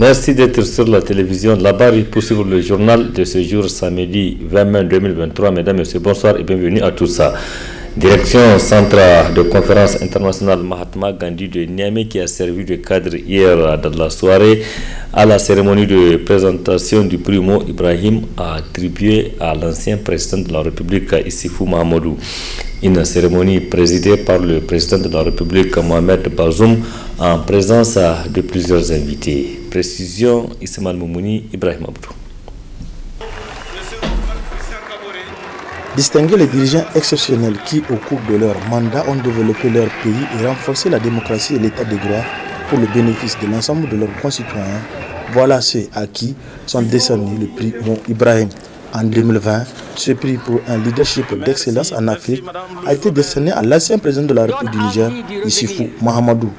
Merci d'être sur la télévision. Là-bas, pour suivre le journal de ce jour, samedi 20 mai 2023. Mesdames et messieurs, bonsoir et bienvenue à tous. Direction Centre de conférence internationale Mahatma Gandhi de Niamey qui a servi de cadre hier dans la soirée à la cérémonie de présentation du prix Mo Ibrahim attribué à l'ancien président de la République Issoufou Mahamadou. Une cérémonie présidée par le président de la République Mohamed Bazoum en présence de plusieurs invités. Précision Ismaël Moumouni, Ibrahim Abdou. Distinguer les dirigeants exceptionnels qui, au cours de leur mandat, ont développé leur pays et renforcé la démocratie et l'état de droit pour le bénéfice de l'ensemble de leurs concitoyens, voilà ceux à qui sont décernés le prix Mo Ibrahim. En 2020, ce prix pour un leadership d'excellence en Afrique a été décerné à l'ancien président de la République du Niger, Issoufou Mahamadou.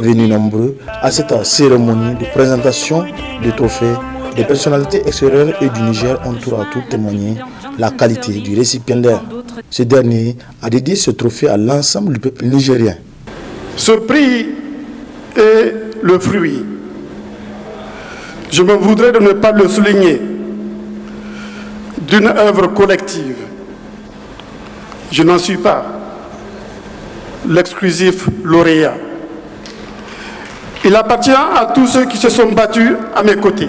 Venus nombreux à cette cérémonie de présentation de trophées, des personnalités extérieures et du Niger ont tour à tour témoigné la qualité du récipiendaire. Ce dernier a dédié ce trophée à l'ensemble du peuple nigérien. Ce prix est le fruit, je me voudrais de ne pas le souligner, d'une œuvre collective. Je n'en suis pas l'exclusif lauréat. Il appartient à tous ceux qui se sont battus à mes côtés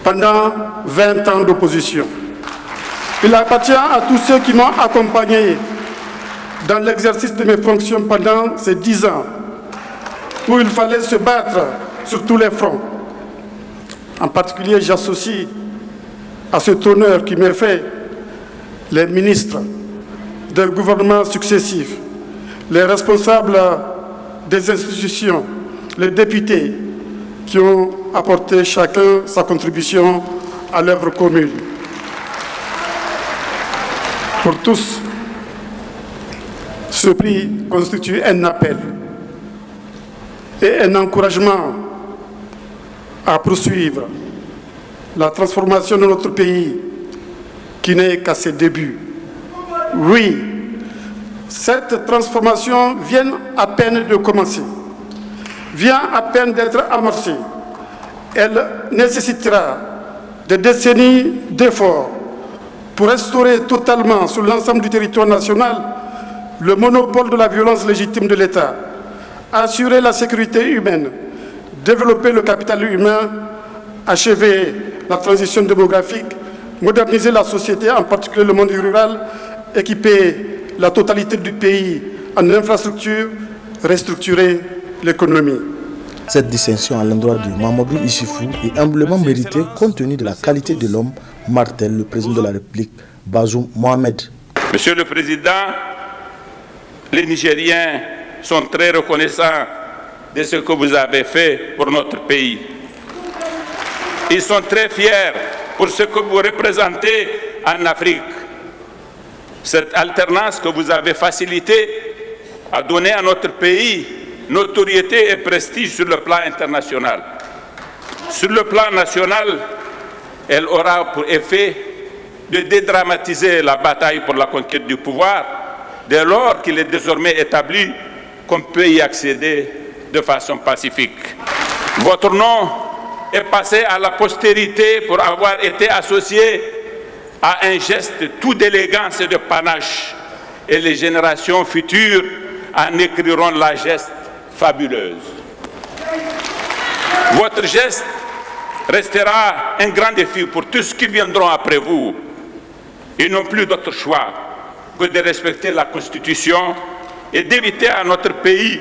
pendant 20 ans d'opposition. Il appartient à tous ceux qui m'ont accompagné dans l'exercice de mes fonctions pendant ces 10 ans où il fallait se battre sur tous les fronts. En particulier, j'associe à cet honneur qui m'est fait les ministres des gouvernements successifs, les responsables des institutions, les députés qui ont apporté chacun sa contribution à l'œuvre commune. Pour tous, ce prix constitue un appel et un encouragement à poursuivre la transformation de notre pays qui n'est qu'à ses débuts. Oui, cette transformation vient à peine de commencer, vient à peine d'être amorcée. Elle nécessitera des décennies d'efforts pour restaurer totalement sur l'ensemble du territoire national le monopole de la violence légitime de l'État, assurer la sécurité humaine, développer le capital humain, achever la transition démographique, moderniser la société, en particulier le monde rural, équiper la totalité du pays en infrastructures, restructurer l'économie. Cette distinction à l'endroit de Mahamadou Issoufou est humblement méritée compte tenu de la qualité de l'homme, martèle le président de la République, Bazoum Mohamed. Monsieur le Président, les Nigériens sont très reconnaissants de ce que vous avez fait pour notre pays. Ils sont très fiers pour ce que vous représentez en Afrique. Cette alternance que vous avez facilitée a donné à notre pays notoriété et prestige sur le plan international. Sur le plan national, elle aura pour effet de dédramatiser la bataille pour la conquête du pouvoir, dès lors qu'il est désormais établi qu'on peut y accéder de façon pacifique. Votre nom est passé à la postérité pour avoir été associé à un geste tout d'élégance et de panache, et les générations futures en écriront la geste fabuleuse. Votre geste restera un grand défi pour tous ceux qui viendront après vous. Ils n'ont plus d'autre choix que de respecter la Constitution et d'éviter à notre pays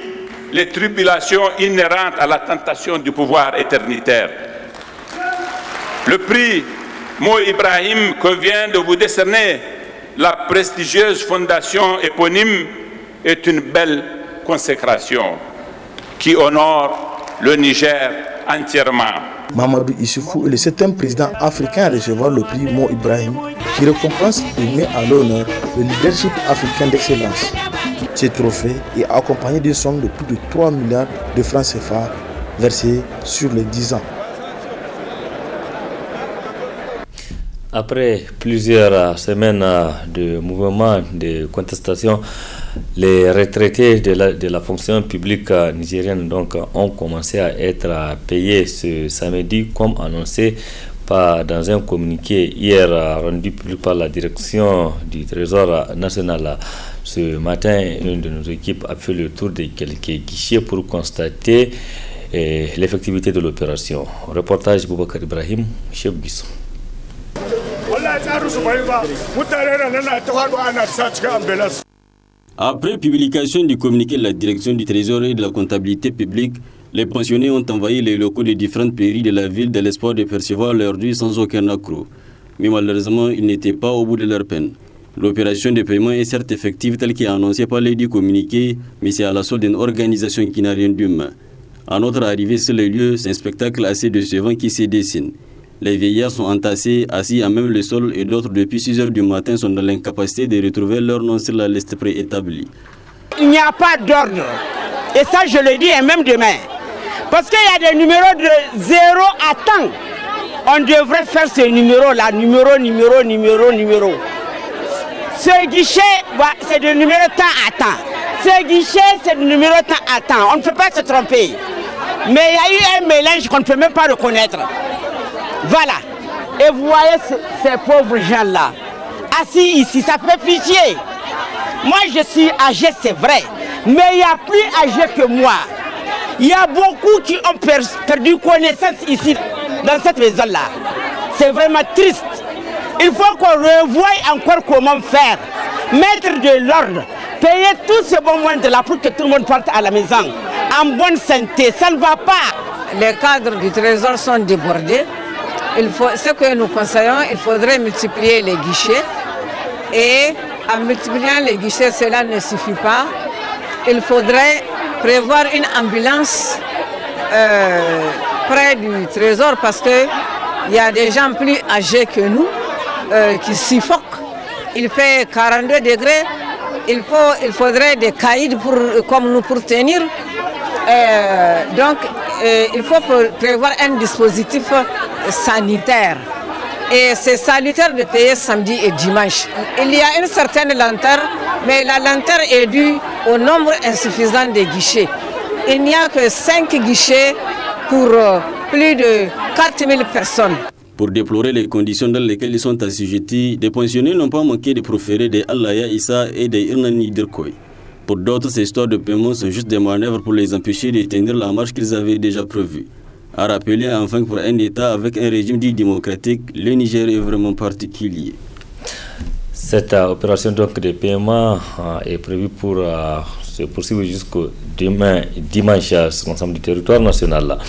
les tribulations inhérentes à la tentation du pouvoir éternitaire. Le prix Mo Ibrahim que vient de vous décerner la prestigieuse fondation éponyme est une belle consécration qui honore le Niger entièrement. Mahamadou Issoufou est le 7e président africain à recevoir le prix Mo Ibrahim qui récompense et met à l'honneur le leadership africain d'excellence. Ce trophée est accompagné d'une somme de plus de 3 milliards de francs CFA versés sur les 10 ans. Après plusieurs semaines de mouvements de contestation, Les retraités de la fonction publique nigérienne donc, ont commencé à être payés ce samedi, comme annoncé dans un communiqué hier rendu public par la direction du Trésor national. Ce matin, une de nos équipes a fait le tour de quelques guichets pour constater l'effectivité de l'opération. Reportage Boubacar Ibrahim, Chef Guisson. Après publication du communiqué de la direction du Trésor et de la comptabilité publique, les pensionnés ont envahi les locaux des différentes mairies de la ville dans l'espoir de percevoir leur dû sans aucun accroc. Mais malheureusement, ils n'étaient pas au bout de leur peine. L'opération de paiement est certes effective telle qu'est annoncée par les dits communiqués, mais c'est à la solde d'une organisation qui n'a rien d'humain. À notre arrivée sur les lieux, c'est un spectacle assez décevant qui se dessine. Les vieillards sont entassés, assis à même le sol, et d'autres depuis 6 heures du matin sont dans l'incapacité de retrouver leur nom sur la liste préétablie. Il n'y a pas d'ordre. Et ça, je le dis, et même demain. Parce qu'il y a des numéros de 0 à temps. On devrait faire ce numéro-là, numéro. Ce guichet, c'est de numéro temps à temps. Ce guichet, c'est de numéro temps à temps. On ne peut pas se tromper. Mais il y a eu un mélange qu'on ne peut même pas reconnaître. Voilà. Et vous voyez ces pauvres gens-là, assis ici, ça fait pitié. Moi, je suis âgé, c'est vrai. Mais il y a plus âgé que moi. Il y a beaucoup qui ont perdu connaissance ici, dans cette maison-là. C'est vraiment triste. Il faut qu'on revoie encore comment faire. Mettre de l'ordre. Payer tout ce bon monde-là pour que tout le monde parte à la maison. En bonne santé, ça ne va pas. Les cadres du Trésor sont débordés. Ce que nous conseillons, il faudrait multiplier les guichets. Et en multipliant les guichets, cela ne suffit pas. Il faudrait prévoir une ambulance près du Trésor parce qu'il y a des gens plus âgés que nous qui suffoquent. Il fait 42 degrés. Il faudrait des caïds comme nous pour tenir. Donc, il faut prévoir un dispositif sanitaire. Et c'est salutaire de payer samedi et dimanche. Il y a une certaine lenteur, mais la lenteur est due au nombre insuffisant des guichets. Il n'y a que 5 guichets pour plus de 4000 personnes. Pour déplorer les conditions dans lesquelles ils sont assujettis, des pensionnés n'ont pas manqué de proférer des Allaya Issa et des Irnani Dirkoy. Pour d'autres, ces histoires de paiement sont juste des manœuvres pour les empêcher de tenir la marche qu'ils avaient déjà prévue. À rappeler enfin que pour un État avec un régime dit démocratique, le Niger est vraiment particulier. Cette opération donc de paiement est prévue pour se poursuivre jusqu'au demain dimanche sur l'ensemble du territoire national.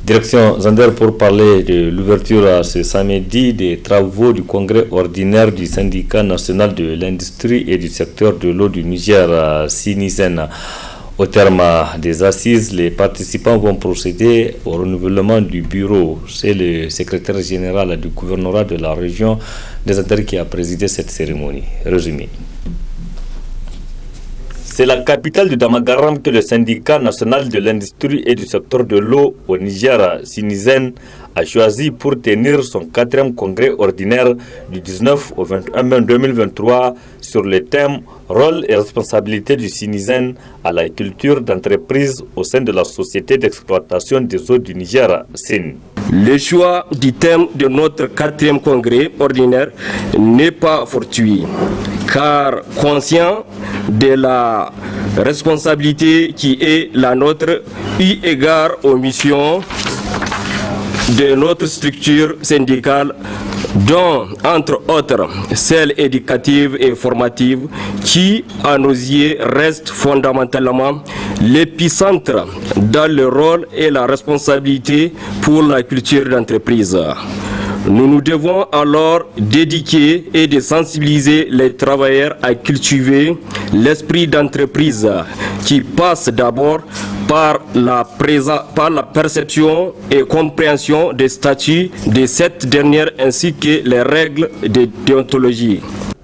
Direction Zander pour parler de l'ouverture ce samedi des travaux du congrès ordinaire du syndicat national de l'industrie et du secteur de l'eau du Niger, SINISEN. Au terme des assises, les participants vont procéder au renouvellement du bureau. C'est le secrétaire général du gouvernorat de la région des Zander qui a présidé cette cérémonie. Résumé. C'est la capitale du Damagaram que le syndicat national de l'industrie et du secteur de l'eau au Niger, SINISEN, a choisi pour tenir son 4e congrès ordinaire du 19 au 21 mai 2023 sur le thème « Rôle et responsabilité du SINISEN à la culture d'entreprise au sein de la société d'exploitation des eaux du Niger, SIN ». Le choix du thème de notre 4e congrès ordinaire n'est pas fortuit, car conscient de la responsabilité qui est la nôtre, eu égard aux missions de notre structure syndicale, dont, entre autres, celle éducative et formative, qui, à nos yeux, reste fondamentalement l'épicentre dans le rôle et la responsabilité pour la culture d'entreprise. Nous nous devons alors d'éduquer et de sensibiliser les travailleurs à cultiver l'esprit d'entreprise qui passe d'abord par la perception et compréhension des statuts de cette dernière ainsi que les règles de déontologie.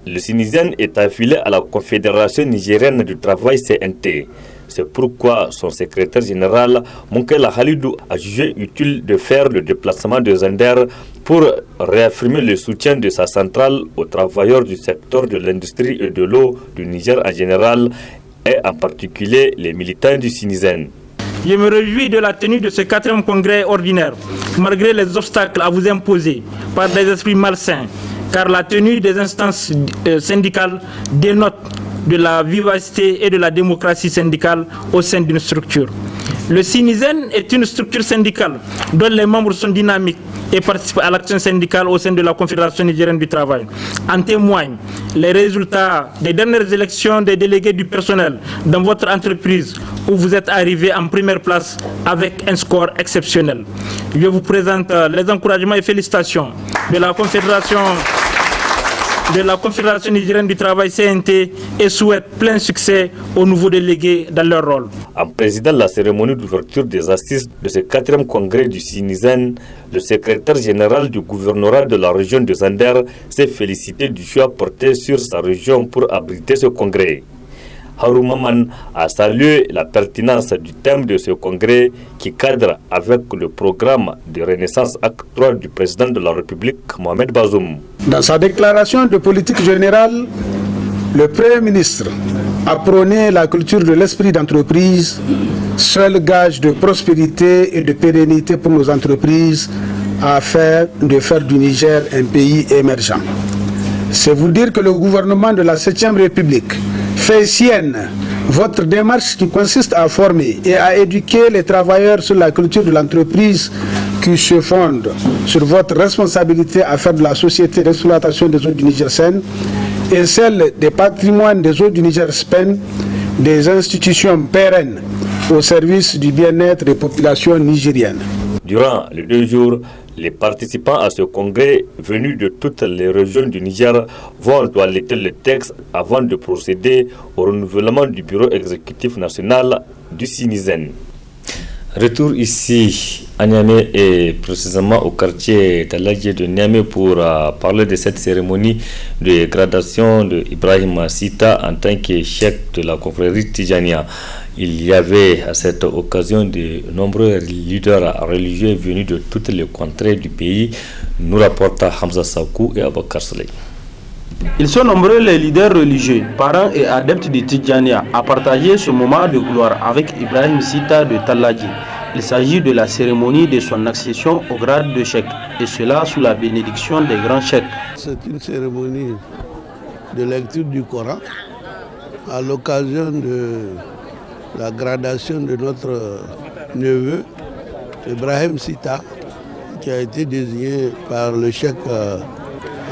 Le SINISEN est affilié à la Confédération nigérienne du travail CNT. C'est pourquoi son secrétaire général, Moukela Halidou, a jugé utile de faire le déplacement de Zender pour réaffirmer le soutien de sa centrale aux travailleurs du secteur de l'industrie et de l'eau du Niger en général et en particulier les militants du Sinizen. Je me réjouis de la tenue de ce 4e congrès ordinaire, malgré les obstacles à vous imposer par des esprits malsains, car la tenue des instances syndicales dénote de la vivacité et de la démocratie syndicale au sein d'une structure. Le Sinizen est une structure syndicale dont les membres sont dynamiques et participent à l'action syndicale au sein de la Confédération nigérienne du travail. En témoignent les résultats des dernières élections des délégués du personnel dans votre entreprise où vous êtes arrivé en première place avec un score exceptionnel. Je vous présente les encouragements et félicitations de la Confédération nigérienne du travail CNT et souhaite plein succès aux nouveaux délégués dans leur rôle. En présidant la cérémonie d'ouverture des assises de ce 4e congrès du Sinizen, le secrétaire général du gouvernorat de la région de Zander s'est félicité du choix porté sur sa région pour abriter ce congrès. Harou Maman a salué la pertinence du thème de ce congrès qui cadre avec le programme de Renaissance Acte 3 du président de la République, Mohamed Bazoum. Dans sa déclaration de politique générale, le Premier ministre a prôné la culture de l'esprit d'entreprise, seul gage de prospérité et de pérennité pour nos entreprises, afin de faire du Niger un pays émergent. C'est vous dire que le gouvernement de la 7e République fait sienne votre démarche qui consiste à former et à éduquer les travailleurs sur la culture de l'entreprise qui se fonde sur votre responsabilité à faire de la société d'exploitation des eaux du Niger saine et celle des patrimoines des eaux du Niger SPEN, des institutions pérennes au service du bien-être des populations nigériennes. Durant les 2 jours, les participants à ce congrès venus de toutes les régions du Niger vont toiletter le texte avant de procéder au renouvellement du bureau exécutif national du Sinizen. Retour ici à Niamey et précisément au quartier Taladji de Niamey pour parler de cette cérémonie de gradation de Ibrahim Sita en tant que chef de la confrérie Tijania. Il y avait à cette occasion de nombreux leaders religieux venus de toutes les contrées du pays, nous rapportent Hamza Sakou et Abakar Saleh. Ils sont nombreux les leaders religieux, parents et adeptes de Tidjania à partager ce moment de gloire avec Ibrahim Sita de Taladji. Il s'agit de la cérémonie de son accession au grade de cheikh, et cela sous la bénédiction des grands cheikhs. C'est une cérémonie de lecture du Coran à l'occasion de la gradation de notre neveu Ibrahim Sita, qui a été désigné par le cheikh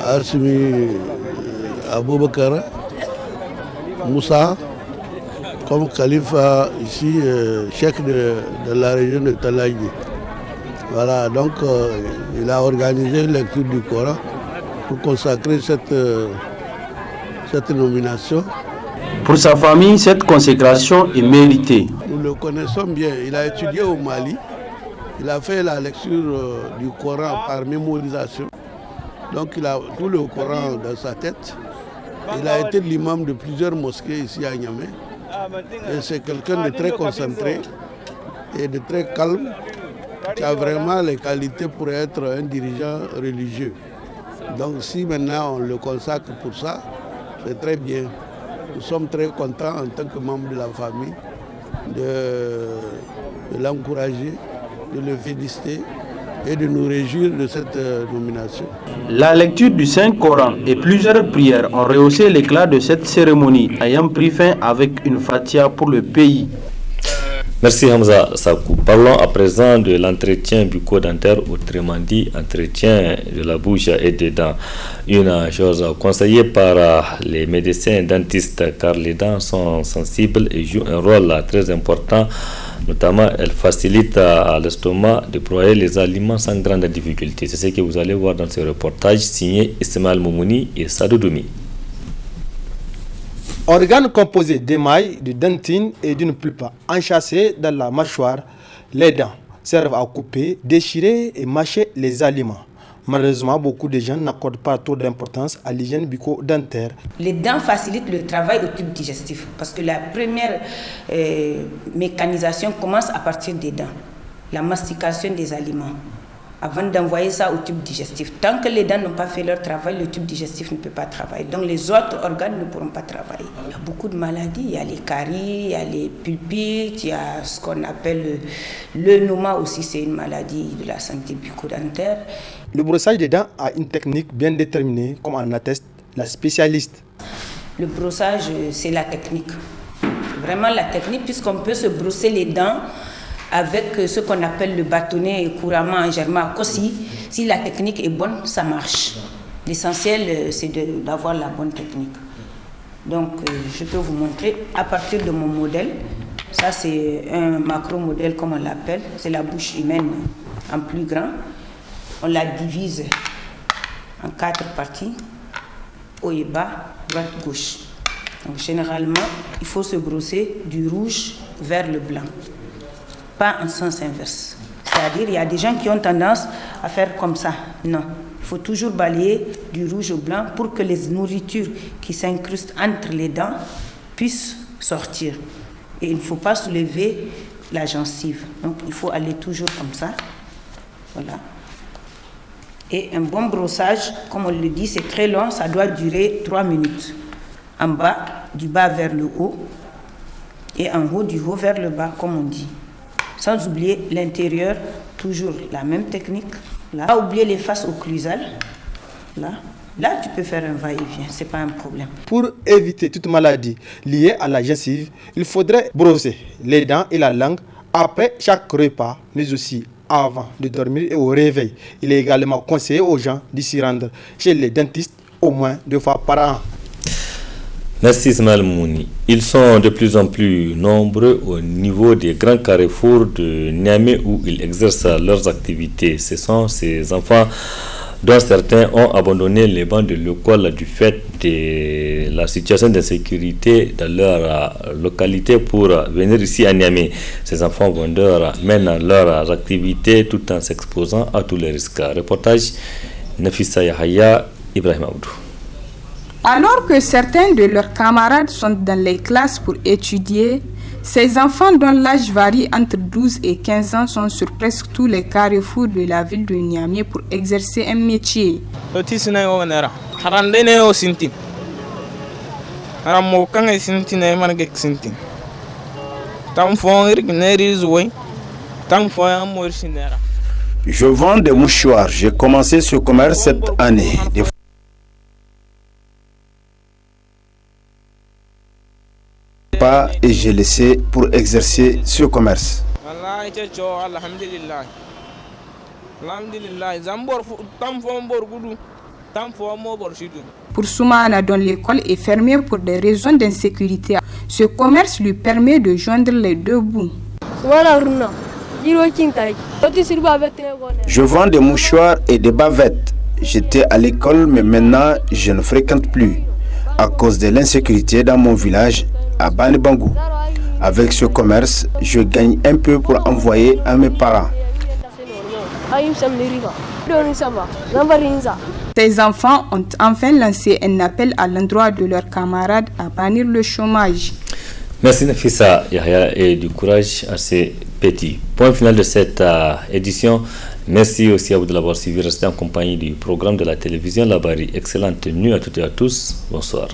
Arsimi Aboubakar Moussa comme calife ici, cheikh de la région de Taladji. Voilà, donc il a organisé une lecture du Coran pour consacrer cette nomination. Pour sa famille, cette consécration est méritée. Nous le connaissons bien. Il a étudié au Mali. Il a fait la lecture du Coran par mémorisation. Donc il a tout le Coran dans sa tête. Il a été l'imam de plusieurs mosquées ici à Niamey. Et c'est quelqu'un de très concentré et de très calme, qui a vraiment les qualités pour être un dirigeant religieux. Donc si maintenant on le consacre pour ça, c'est très bien. Nous sommes très contents en tant que membres de la famille de l'encourager, de le féliciter et de nous réjouir de cette nomination. La lecture du Saint-Coran et plusieurs prières ont rehaussé l'éclat de cette cérémonie, ayant pris fin avec une fatia pour le pays. Merci Hamza Sakou. Parlons à présent de l'entretien bucco-dentaire, autrement dit entretien de la bouche et des dents. Une chose conseillée par les médecins dentistes, car les dents sont sensibles et jouent un rôle très important. Notamment, elles facilitent à l'estomac de broyer les aliments sans grande difficulté. C'est ce que vous allez voir dans ce reportage signé Ismaël Moumouni et Sadou Doumi. Organes composés d'émail, de dentine et d'une pulpe enchâssée dans la mâchoire, les dents servent à couper, déchirer et mâcher les aliments. Malheureusement, beaucoup de gens n'accordent pas trop d'importance à l'hygiène bucco-dentaire. Les dents facilitent le travail au tube digestif parce que la première mécanisation commence à partir des dents, la mastication des aliments, avant d'envoyer ça au tube digestif. Tant que les dents n'ont pas fait leur travail, le tube digestif ne peut pas travailler. Donc les autres organes ne pourront pas travailler. Il y a beaucoup de maladies, il y a les caries, il y a les pulpites, il y a ce qu'on appelle le noma aussi, c'est une maladie de la santé bucco-dentaire. Le brossage des dents a une technique bien déterminée, comme en atteste la spécialiste. Le brossage, c'est la technique. Vraiment la technique, puisqu'on peut se brosser les dents avec ce qu'on appelle le bâtonnet couramment en germain cossi. Si la technique est bonne, ça marche. L'essentiel, c'est d'avoir la bonne technique. Donc, je peux vous montrer à partir de mon modèle. Ça, c'est un macro-modèle, comme on l'appelle. C'est la bouche humaine en plus grand. On la divise en 4 parties, haut et bas, droite, gauche. Donc, généralement, il faut se brosser du rouge vers le blanc. Pas en sens inverse. C'est-à-dire, il y a des gens qui ont tendance à faire comme ça. Non. Il faut toujours balayer du rouge au blanc pour que les nourritures qui s'incrustent entre les dents puissent sortir. Et il ne faut pas soulever la gencive. Donc, il faut aller toujours comme ça. Voilà. Et un bon brossage, comme on le dit, c'est très long. Ça doit durer 3 minutes. En bas, du bas vers le haut. Et en haut, du haut vers le bas, comme on dit. Sans oublier l'intérieur, toujours la même technique. Là, pas oublier les faces occlusales. Là, tu peux faire un va-et-vient, c'est pas un problème. Pour éviter toute maladie liée à la gencive, il faudrait brosser les dents et la langue après chaque repas, mais aussi avant de dormir et au réveil. Il est également conseillé aux gens de s'y rendre chez les dentistes au moins 2 fois par an. Merci Ismaël Mouni. Ils sont de plus en plus nombreux au niveau des grands carrefours de Niamey où ils exercent leurs activités. Ce sont ces enfants dont certains ont abandonné les bancs de l'école du fait de la situation d'insécurité dans leur localité pour venir ici à Niamey. Ces enfants vendeurs mènent leurs activités tout en s'exposant à tous les risques. Reportage Nafissa Yahaya, Ibrahim Abdou. Alors que certains de leurs camarades sont dans les classes pour étudier, ces enfants dont l'âge varie entre 12 et 15 ans sont sur presque tous les carrefours de la ville de Niamey pour exercer un métier. Je vends des mouchoirs. J'ai commencé ce commerce cette année. Pas et j'ai laissé pour exercer ce commerce. Pour Soumana, dont l'école est fermée pour des raisons d'insécurité, ce commerce lui permet de joindre les deux bouts. Je vends des mouchoirs et des bavettes. J'étais à l'école, mais maintenant je ne fréquente plus à cause de l'insécurité dans mon village à Bani Bangou. Avec ce commerce, je gagne un peu pour envoyer à mes parents. Ces enfants ont enfin lancé un appel à l'endroit de leurs camarades à bannir le chômage. Merci Nafissa Yahya et du courage à ces petits. Point final de cette édition. Merci aussi à vous de l'avoir suivi. Restez en compagnie du programme de la télévision Labari. Excellente nuit à toutes et à tous. Bonsoir.